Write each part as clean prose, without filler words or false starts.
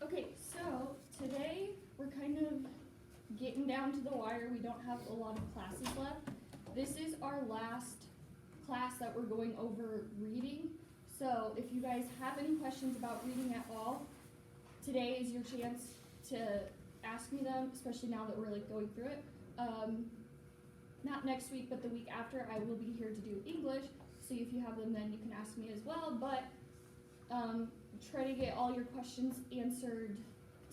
Okay, so today we're kind of getting down to the wire. We don't have a lot of classes left. This is our last class that we're going over reading. So if you guys have any questions about reading at all, today is your chance to ask me them, especially now that we're like going through it. Not next week, but the week after, I will be here to do English. So if you have them, then you can ask me as well. But try to get all your questions answered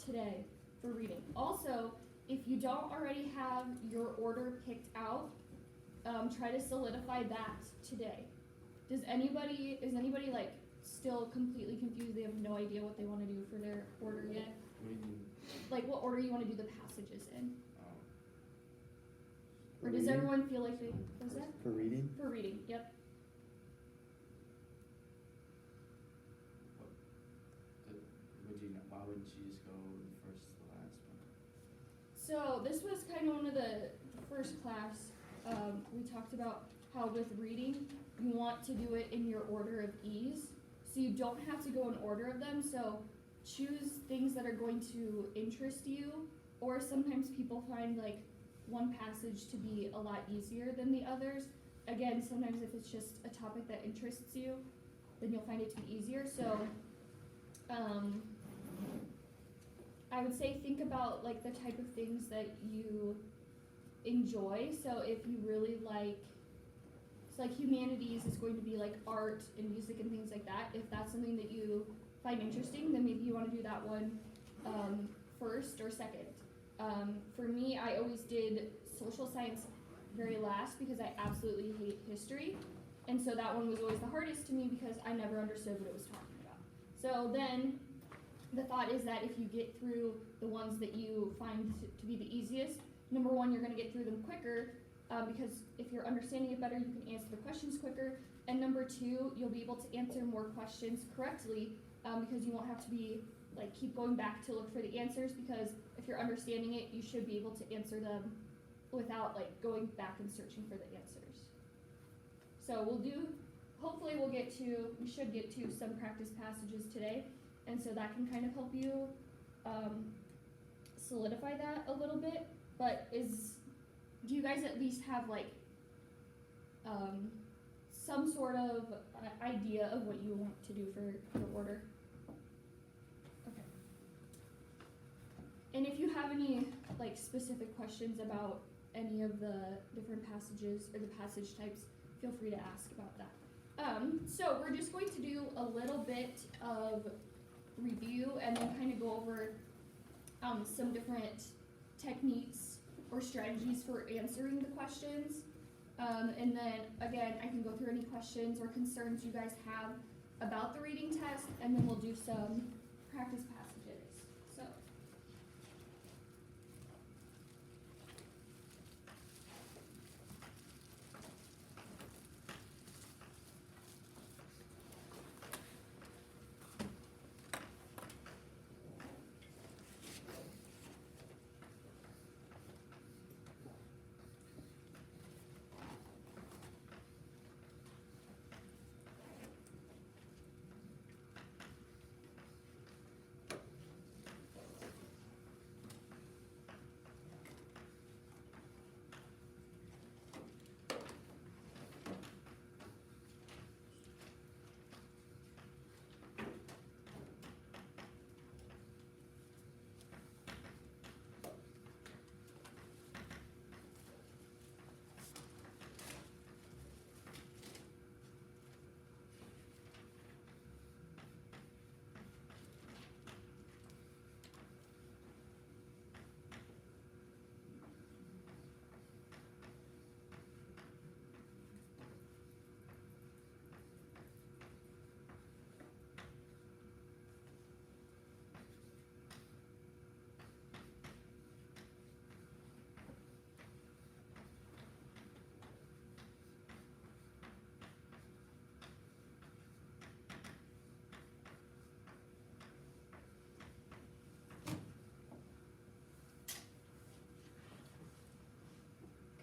today for reading. Also, if you don't already have your order picked out, try to solidify that today. Is anybody like still completely confused? They have no idea what they want to do for their order yet? What do you mean? Like what order you want to do the passages in? For Or does reading? everyone feel like they, what's that? For reading? For reading, yep. Why wouldn't you just go first to the last one? So this was kind of one of the first class. We talked about how with reading, you want to do it in your order of ease. So you don't have to go in order of them. So choose things that are going to interest you. Or sometimes people find like one passage to be a lot easier than the others. Again, sometimes if it's just a topic that interests you, then you'll find it to be easier. So I would say think about like the type of things that you enjoy. So if you really like, so like humanities is going to be like art and music and things like that. If that's something that you find interesting, then maybe you want to do that one first or second. For me, I always did social science very last because I absolutely hate history. And so that one was always the hardest to me because I never understood what it was talking about. So then the thought is that if you get through the ones that you find to be the easiest, number one, you're going to get through them quicker because if you're understanding it better, you can answer the questions quicker. And number two, you'll be able to answer more questions correctly because you won't have to be like keep going back to look for the answers, because if you're understanding it, you should be able to answer them without like going back and searching for the answers. So hopefully we should get to some practice passages today. And so that can kind of help you solidify that a little bit. But do you guys at least have like some sort of idea of what you want to do for your order? Okay. And if you have any like specific questions about any of the different passages or the passage types, feel free to ask about that. So we're just going to do a little bit of review and then kind of go over some different techniques or strategies for answering the questions. And then again, I can go through any questions or concerns you guys have about the reading test, and then we'll do some practice passages. So.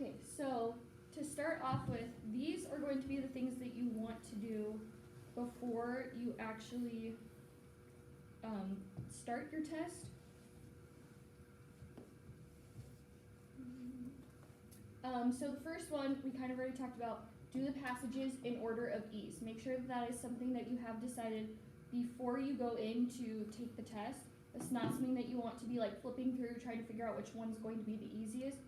Okay, so to start off with, these are going to be the things that you want to do before you actually start your test. So the first one we kind of already talked about. Do the passages in order of ease. Make sure that is something that you have decided before you go in to take the test. It's not something that you want to be like flipping through trying to figure out which one's going to be the easiest.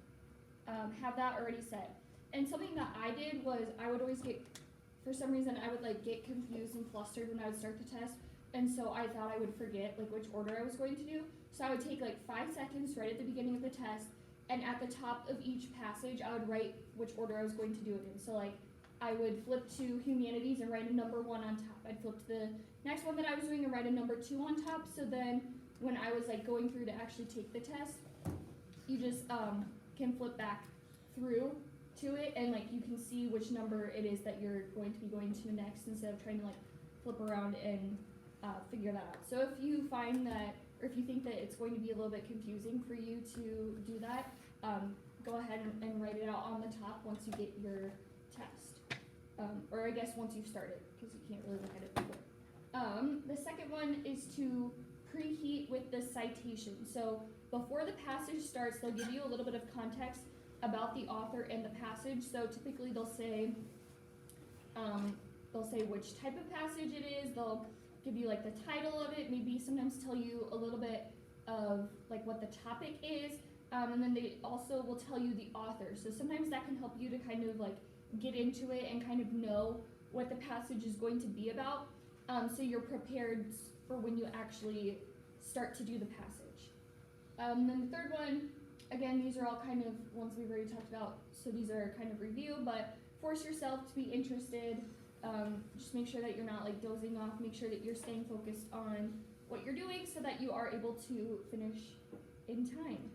Have that already set. And something that I did was I would always get, for some reason, I would like get confused and flustered when I would start the test. And so I thought I would forget like which order I was going to do. So I would take like 5 seconds right at the beginning of the test, and at the top of each passage I would write which order I was going to do it in. So like I would flip to humanities and write a number 1 on top. I'd flip to the next one that I was doing and write a number 2 on top. So then when I was like going through to actually take the test, you just can flip back through to it, and like you can see which number it is that you're going to be going to next instead of trying to like flip around and figure that out. So if you find that, or if you think that it's going to be a little bit confusing for you to do that, go ahead and write it out on the top once you get your test. Or I guess once you've started, because you can't really look at it before. The second one is to preheat with the citation. So before the passage starts, they'll give you a little bit of context about the author and the passage. So typically they'll say which type of passage it is. They'll give you like the title of it, maybe sometimes tell you a little bit of like what the topic is, and then they also will tell you the author. So sometimes that can help you to kind of like get into it and kind of know what the passage is going to be about, so you're prepared for when you actually start to do the passage. Then the third one, again, these are all kind of ones we've already talked about, so these are kind of review, but force yourself to be interested. Just make sure that you're not like dozing off. Make sure that you're staying focused on what you're doing so that you are able to finish in time.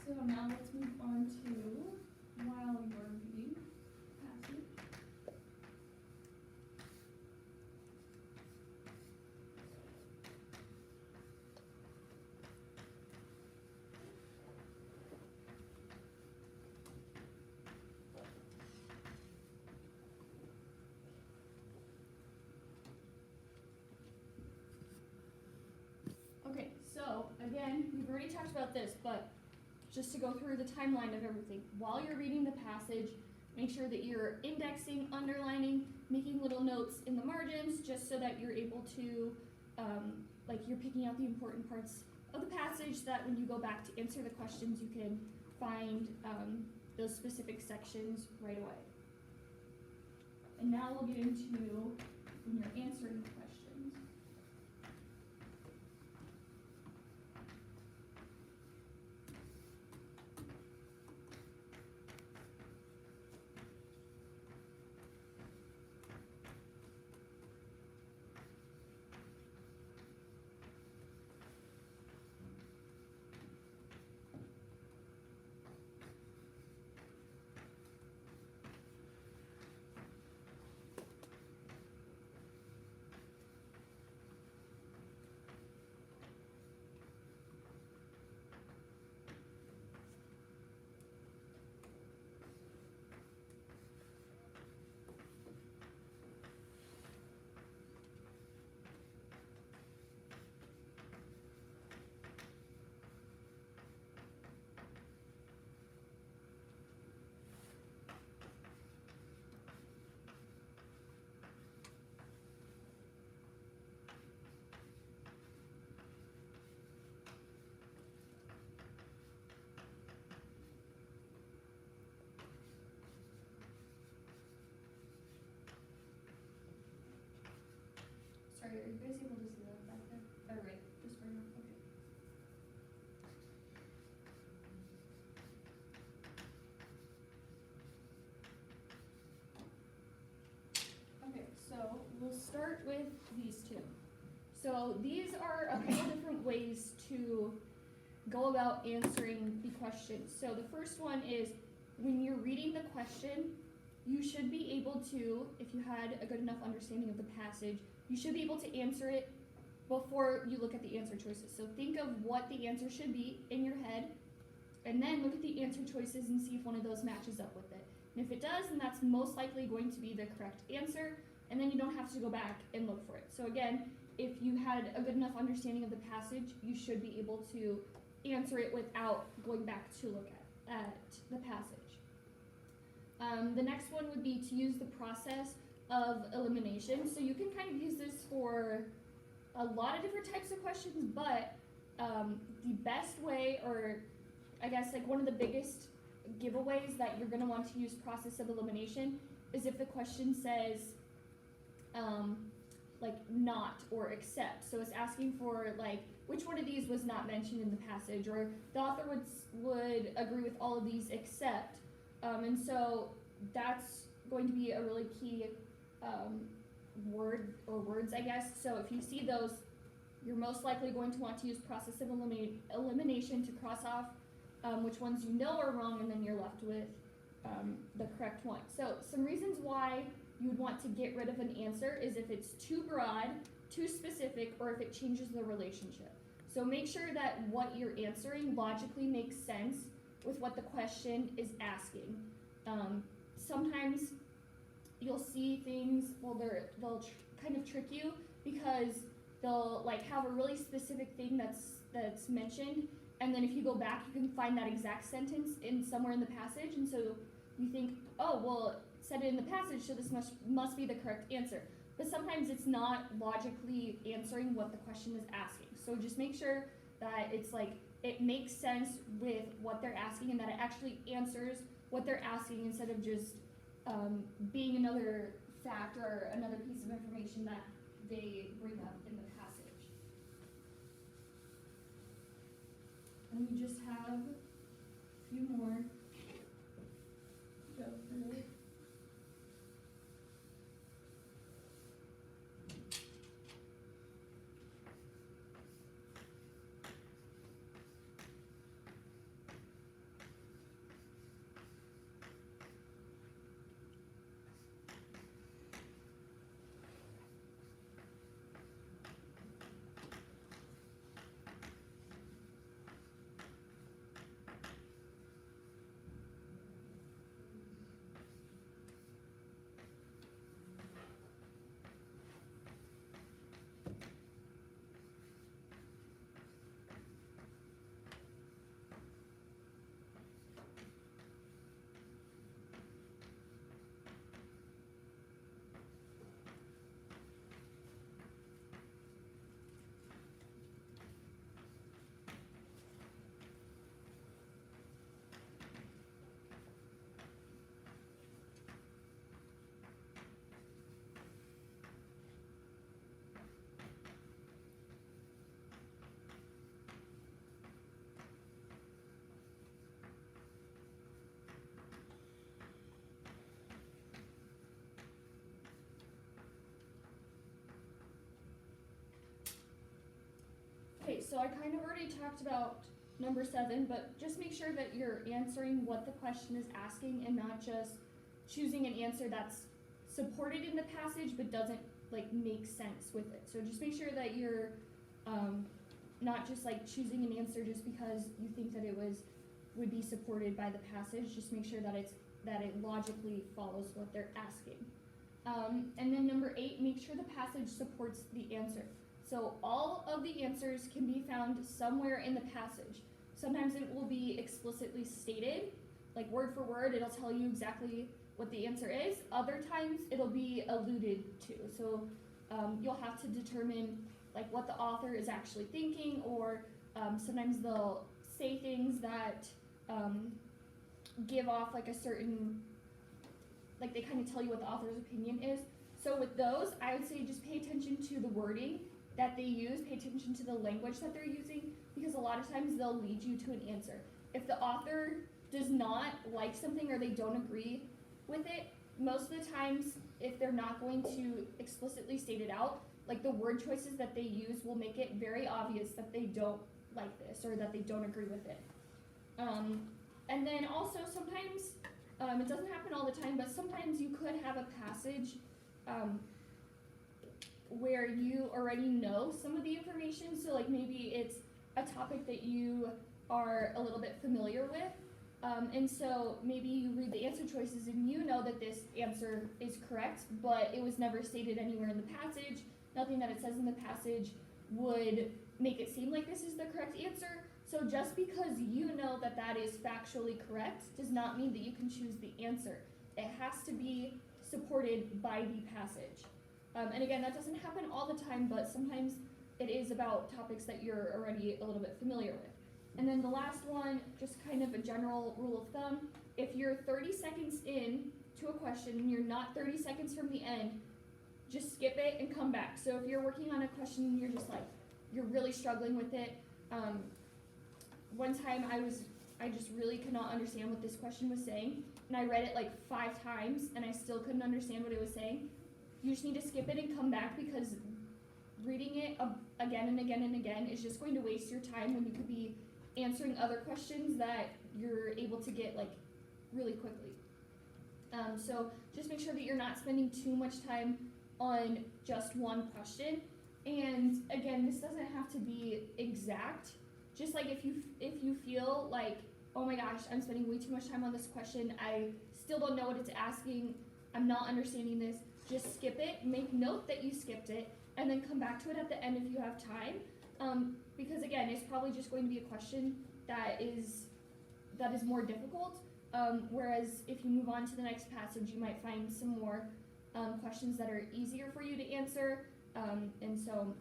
So now let's move on to while you're reading passage. Okay, so again, we've already talked about this, but just to go through the timeline of everything. While you're reading the passage, make sure that you're indexing, underlining, making little notes in the margins, just so that you're able to, like you're picking out the important parts of the passage, so that when you go back to answer the questions, you can find those specific sections right away. And now we'll get into when you're answering the questions. Sorry, are you guys able to see that back there? Oh, right, just right now, okay. Okay, so we'll start with these two. So these are a couple different ways to go about answering the question. So the first one is when you're reading the question, you should be able to, if you had a good enough understanding of the passage, you should be able to answer it before you look at the answer choices. So think of what the answer should be in your head, and then look at the answer choices and see if one of those matches up with it. And if it does, then that's most likely going to be the correct answer, and then you don't have to go back and look for it. So again, if you had a good enough understanding of the passage, you should be able to answer it without going back to look at the passage. The next one would be to use the process of elimination. So you can kind of use this for a lot of different types of questions, but the best way, or I guess like one of the biggest giveaways that you're going to want to use process of elimination is if the question says like not or except. So it's asking for like which one of these was not mentioned in the passage, or the author would agree with all of these except, and so that's going to be a really key word or words, I guess. So if you see those, you're most likely going to want to use process of elimination to cross off which ones you know are wrong, and then you're left with the correct one. So some reasons why you would want to get rid of an answer is if it's too broad, too specific, or if it changes the relationship. So make sure that what you're answering logically makes sense with what the question is asking. Sometimes you'll see things, well, they'll kind of trick you because they'll like have a really specific thing that's mentioned, and then if you go back, you can find that exact sentence in somewhere in the passage, and so you think, oh, well, it said it in the passage, so this must be the correct answer. But sometimes it's not logically answering what the question is asking. So just make sure that it's like it makes sense with what they're asking, and that it actually answers what they're asking instead of just being another fact or another piece of information that they bring up in the passage. And we just have a few more to go through. Okay, so I kind of already talked about number 7, but just make sure that you're answering what the question is asking and not just choosing an answer that's supported in the passage but doesn't like make sense with it. So just make sure that you're not just like choosing an answer just because you think that it would be supported by the passage. Just make sure that it logically follows what they're asking. And then number 8, make sure the passage supports the answer. So all of the answers can be found somewhere in the passage. Sometimes it will be explicitly stated, like word for word, it'll tell you exactly what the answer is. Other times it'll be alluded to. So you'll have to determine like what the author is actually thinking, or sometimes they'll say things that give off like a certain, like they kind of tell you what the author's opinion is. So with those, I would say just pay attention to the wording that they use, pay attention to the language that they're using, because a lot of times they'll lead you to an answer. If the author does not like something or they don't agree with it, most of the times, if they're not going to explicitly state it out, like the word choices that they use will make it very obvious that they don't like this or that they don't agree with it. And then also sometimes, it doesn't happen all the time, but sometimes you could have a passage where you already know some of the information. So like maybe it's a topic that you are a little bit familiar with, And so maybe you read the answer choices and you know that this answer is correct, but it was never stated anywhere in the passage. Nothing that it says in the passage would make it seem like this is the correct answer. So just because you know that that is factually correct does not mean that you can choose the answer. It has to be supported by the passage. And again, that doesn't happen all the time, but sometimes it is about topics that you're already a little bit familiar with. And then the last one, just kind of a general rule of thumb, if you're 30 seconds in to a question and you're not 30 seconds from the end, just skip it and come back. So if you're working on a question and you're just like, you're really struggling with it, one time I just really could not understand what this question was saying, and I read it like 5 times and I still couldn't understand what it was saying. You just need to skip it and come back, because reading it again and again and again is just going to waste your time when you could be answering other questions that you're able to get like really quickly. So just make sure that you're not spending too much time on just one question. And again, this doesn't have to be exact. Just like if you feel like, oh my gosh, I'm spending way too much time on this question, I still don't know what it's asking, I'm not understanding this, just skip it, make note that you skipped it, and then come back to it at the end if you have time. Because again, it's probably just going to be a question that is more difficult. Whereas if you move on to the next passage, you might find some more questions that are easier for you to answer. And so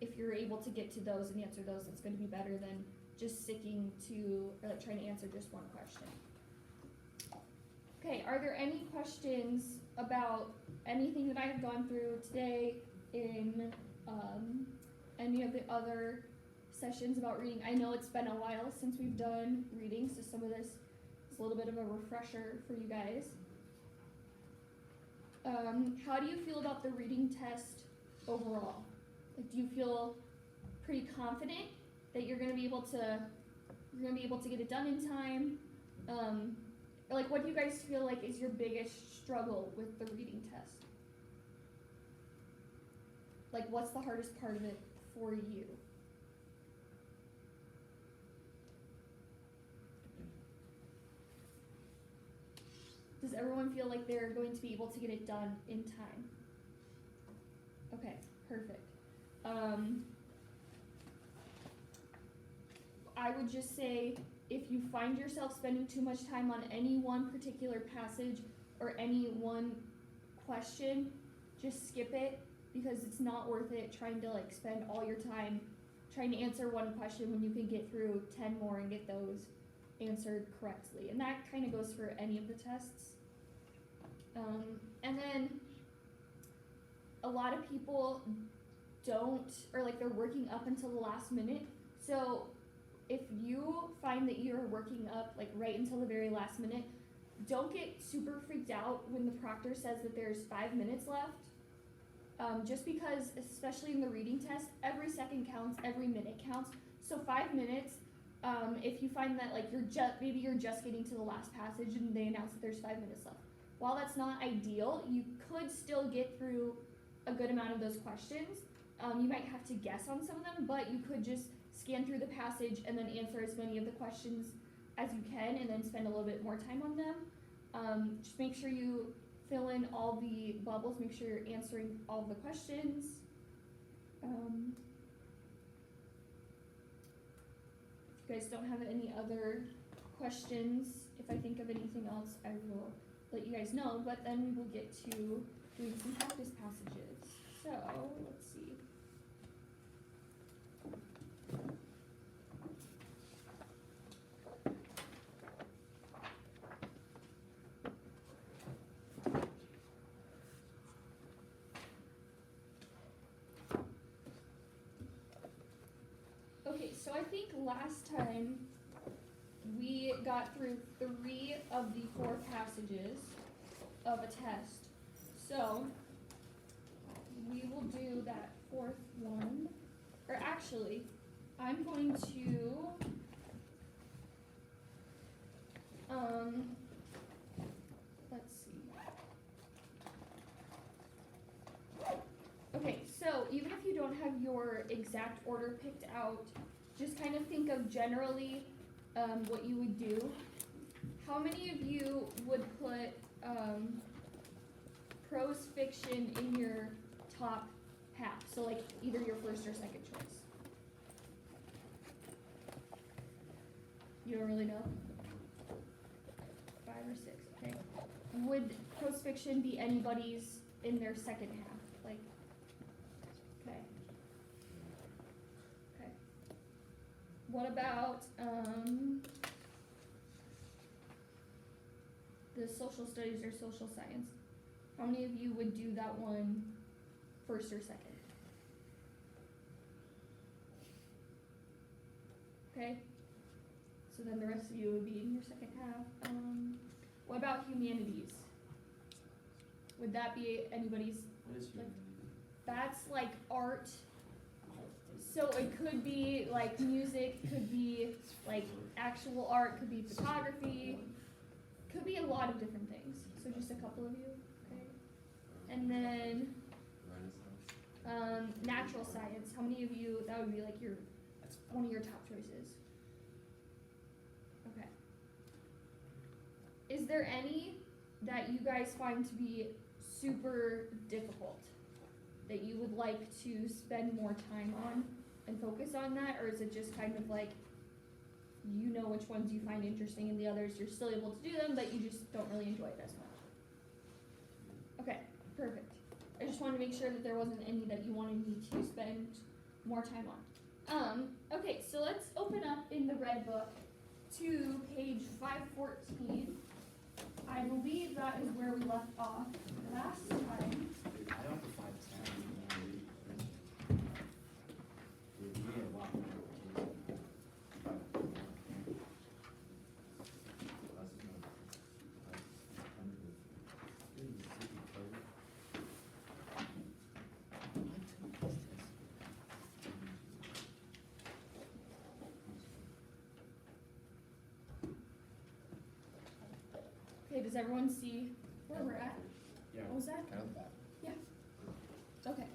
if you're able to get to those and answer those, it's going to be better than just sticking to trying to answer just one question. Okay, are there any questions about anything that I've gone through today in any of the other sessions about reading? I know it's been a while since we've done reading, so some of this is a little bit of a refresher for you guys. How do you feel about the reading test overall? Like, do you feel pretty confident that you're going to be able to get it done in time? Or like, what do you guys feel like is your biggest struggle with the reading test? Like, what's the hardest part of it for you? Does everyone feel like they're going to be able to get it done in time? Okay, perfect. I would just say, if you find yourself spending too much time on any one particular passage or any one question, just skip it, because it's not worth it trying to like spend all your time trying to answer one question when you can get through 10 more and get those answered correctly. And that kind of goes for any of the tests. And then a lot of people don't, or like they're working up until the last minute. So if you find that you're working up like right until the very last minute, don't get super freaked out when the proctor says that there's 5 minutes left. Just because, especially in the reading test, every second counts, every minute counts. So 5 minutes, if you find that like maybe you're just getting to the last passage and they announce that there's 5 minutes left. While that's not ideal, you could still get through a good amount of those questions. You might have to guess on some of them, but you could just scan through the passage and then answer as many of the questions as you can, and then spend a little bit more time on them. Just make sure you fill in all the bubbles, make sure you're answering all the questions. If you guys don't have any other questions, if I think of anything else, I will let you guys know, but then we will get to doing some practice passages. So, let's see. Okay, so I think last time we got through 3 of the 4 passages of a test. So we will do that 4th one. Or actually, I'm going to let's see. Okay, so even if you don't have your exact order picked out, just kind of think of generally what you would do how many of you would put prose fiction in your top half? So like either your first or second choice. You don't really know? 5 or 6, okay. Would prose fiction be anybody's in their second half? Like, okay. Okay. What about the social studies or social science? How many of you would do that one first or second? Okay. So then the rest of you would be in your second half. What about humanities? Would that be anybody's? What is humanity? That's like art. So it could be like music, could be like actual art, could be photography, could be a lot of different things. So just a couple of you, okay? And then natural science. How many of you, that would be like your, that's one of your top choices? Okay. Is there any that you guys find to be super difficult that you would like to spend more time on and focus on that, or is it just kind of like you know which ones you find interesting and the others you're still able to do them but you just don't really enjoy it as much? Okay, perfect. I just wanted to make sure that there wasn't any that you wanted me to spend more time on. Okay, so let's open up in the red book to page 514. I believe that is where we left off last time. I don't define time. We need a lot more. Okay, does everyone see where we're at? Yeah. What was that? Kind of that. Okay.